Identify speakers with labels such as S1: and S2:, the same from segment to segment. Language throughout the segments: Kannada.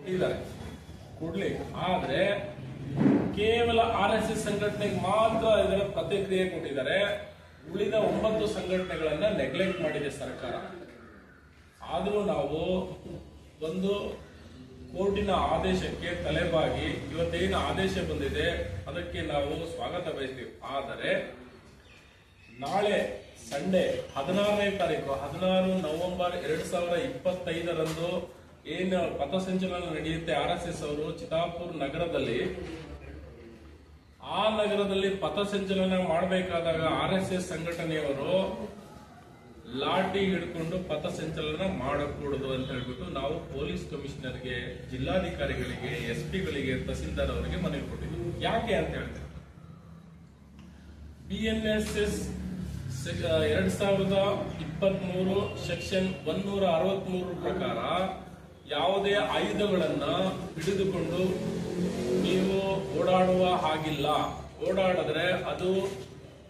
S1: ಕೊಟ್ಟಿದ್ದಾರೆ ಕೊಡ್ಲಿ, ಆದ್ರೆ ಕೇವಲ RSS ಸಂಘಟನೆಗೆ ಮಾತ್ರ ಇದರ ಪ್ರತಿಕ್ರಿಯೆ ಕೊಟ್ಟಿದ್ದಾರೆ. ಉಳಿದ 9 ಸಂಘಟನೆಗಳನ್ನ ನೆಗ್ಲೆಕ್ಟ್ ಮಾಡಿದೆ ಸರ್ಕಾರ. ಆದರೂ ನಾವು ಒಂದು ಕೋರ್ಟಿನ ಆದೇಶಕ್ಕೆ ತಲೆಬಾಗಿ ಇವತ್ತೇನು ಆದೇಶ ಬಂದಿದೆ ಅದಕ್ಕೆ ನಾವು ಸ್ವಾಗತ ಬಯಸ್ತೀವಿ. ಆದರೆ ನಾಳೆ ಸಂಡೇ 16ನೇ ತಾರೀಕು 16 ನವೆಂಬರ್ 2025 ಏನು ಪಥಸಂಚಲನ ನಡೆಯುತ್ತೆ RSS ಅವರು ಚಿತ್ತಾಪುರ್ ನಗರದಲ್ಲಿ, ಆ ನಗರದಲ್ಲಿ ಪಥಸಂಚಲನ ಮಾಡಬೇಕಾದಾಗ RSS ಸಂಘಟನೆಯವರು ಲಾಠಿ ಹಿಡ್ಕೊಂಡು ಪಥಸಂಚಲನ ಮಾಡಕೂಡದು ಅಂತ ಹೇಳ್ಬಿಟ್ಟು ನಾವು ಪೊಲೀಸ್ ಕಮಿಷನರ್ಗೆ, ಜಿಲ್ಲಾಧಿಕಾರಿಗಳಿಗೆ, SP ಗಳಿಗೆ, ತಹಸೀಲ್ದಾರ್ ಅವರಿಗೆ ಮನವಿ ಕೊಟ್ಟಿದ್ವಿ. ಯಾಕೆ ಅಂತ ಹೇಳ್ತಾರೆ, BNSS 2023 ಸೆಕ್ಷನ್ 163 ಪ್ರಕಾರ ಯಾವುದೇ ಆಯುಧಗಳನ್ನ ಹಿಡಿದುಕೊಂಡು ನೀವು ಓಡಾಡುವ ಹಾಗಿಲ್ಲ. ಓಡಾಡಿದ್ರೆ ಅದು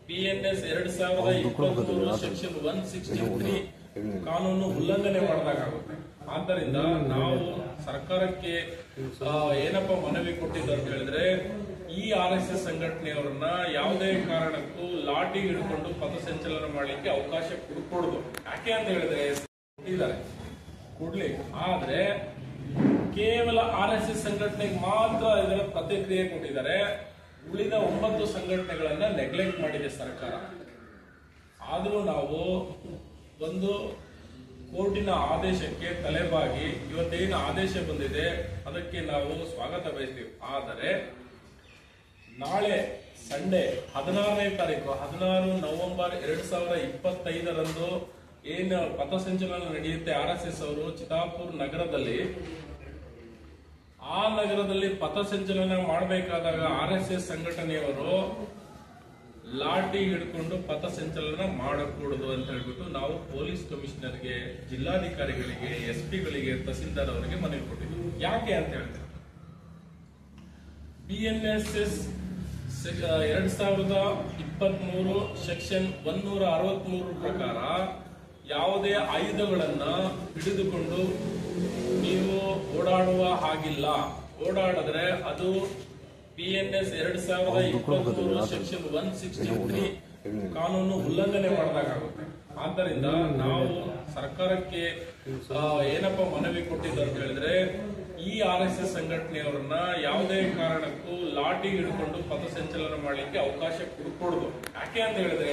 S1: BNS 2023 ಸೆಕ್ಷನ್ 163 ಕಾನೂನು ಉಲ್ಲಂಘನೆ ಮಾಡಿದಾಗುತ್ತೆ. ಆದ್ದರಿಂದ ನಾವು ಸರ್ಕಾರಕ್ಕೆ ಏನಪ್ಪ ಮನವಿ ಕೊಟ್ಟಿದ್ದು ಅಂತ ಹೇಳಿದ್ರೆ, ಈ RSS ಸಂಘಟನೆಯವರನ್ನ ಯಾವುದೇ ಕಾರಣಕ್ಕೂ ಲಾಠಿ ಹಿಡ್ಕೊಂಡು ಪಥಸಂಚಲನ ಮಾಡಲಿಕ್ಕೆ ಅವಕಾಶ ಕೊಡಕೂಡದು. ಯಾಕೆ ಅಂತ ಹೇಳಿದ್ರೆ ಕೊಟ್ಟಿದ್ದಾರೆ ಕೊಡ್ಲಿ, ಆದ್ರೆ ಕೇವಲ RSS ಸಂಘಟನೆಗೆ ಮಾತ್ರ ಇದರ ಪ್ರತಿಕ್ರಿಯೆ ಕೊಟ್ಟಿದ್ದಾರೆ. ಉಳಿದ 9 ಸಂಘಟನೆಗಳನ್ನ ನೆಗ್ಲೆಕ್ಟ್ ಮಾಡಿದೆ ಸರ್ಕಾರ. ಆದರೂ ನಾವು ಒಂದು ಕೋರ್ಟಿನ ಆದೇಶಕ್ಕೆ ತಲೆಬಾಗಿ ಇವತ್ತೇನು ಆದೇಶ ಬಂದಿದೆ ಅದಕ್ಕೆ ನಾವು ಸ್ವಾಗತ ಬಯಸ್ತೀವಿ. ಆದರೆ ನಾಳೆ ಸಂಡೇ 16ನೇ ತಾರೀಕು 16 ನವೆಂಬರ್ 2025 ಏನು ಪಥಸಂಚಲನ ನಡೆಯುತ್ತೆ RSS ಅವರು ಚಿತ್ತಾಪುರ್ ನಗರದಲ್ಲಿ, ಆ ನಗರದಲ್ಲಿ ಪಥಸಂಚಲನ ಮಾಡಬೇಕಾದಾಗ RSS ಸಂಘಟನೆಯವರು ಲಾಠಿ ಹಿಡ್ಕೊಂಡು ಪಥಸಂಚಲನ ಮಾಡಕೂಡದು ಅಂತ ಹೇಳ್ಬಿಟ್ಟು ನಾವು ಪೊಲೀಸ್ ಕಮಿಷನರ್ಗೆ, ಜಿಲ್ಲಾಧಿಕಾರಿಗಳಿಗೆ, SP ಗಳಿಗೆ, ತಹಸೀಲ್ದಾರ್ ಅವರಿಗೆ ಮನವಿ ಕೊಟ್ಟಿದ್ವಿ. ಯಾಕೆ ಅಂತ ಹೇಳ್ತಾರೆ, BNSS 2023 ಸೆಕ್ಷನ್ 163 ಪ್ರಕಾರ ಯಾವುದೇ ಆಯುಧಗಳನ್ನ ಹಿಡಿದುಕೊಂಡು ನೀವು ಓಡಾಡುವ ಹಾಗಿಲ್ಲ. ಓಡಾಡಿದ್ರೆ ಅದು BNS 2023 ಸೆಕ್ಷನ್ 163 ಕಾನೂನು ಉಲ್ಲಂಘನೆ ಮಾಡಿದಾಗುತ್ತೆ. ಆದ್ದರಿಂದ ನಾವು ಸರ್ಕಾರಕ್ಕೆ ಏನಪ್ಪ ಮನವಿ ಕೊಟ್ಟಿದ್ದು ಅಂತ ಹೇಳಿದ್ರೆ, ಈ RSS ಸಂಘಟನೆಯವರನ್ನ ಯಾವುದೇ ಕಾರಣಕ್ಕೂ ಲಾಠಿ ಹಿಡ್ಕೊಂಡು ಪಥಸಂಚಲನ ಮಾಡಲಿಕ್ಕೆ ಅವಕಾಶ ಕೊಡಕೂಡದು. ಯಾಕೆ ಅಂತ ಹೇಳಿದ್ರೆ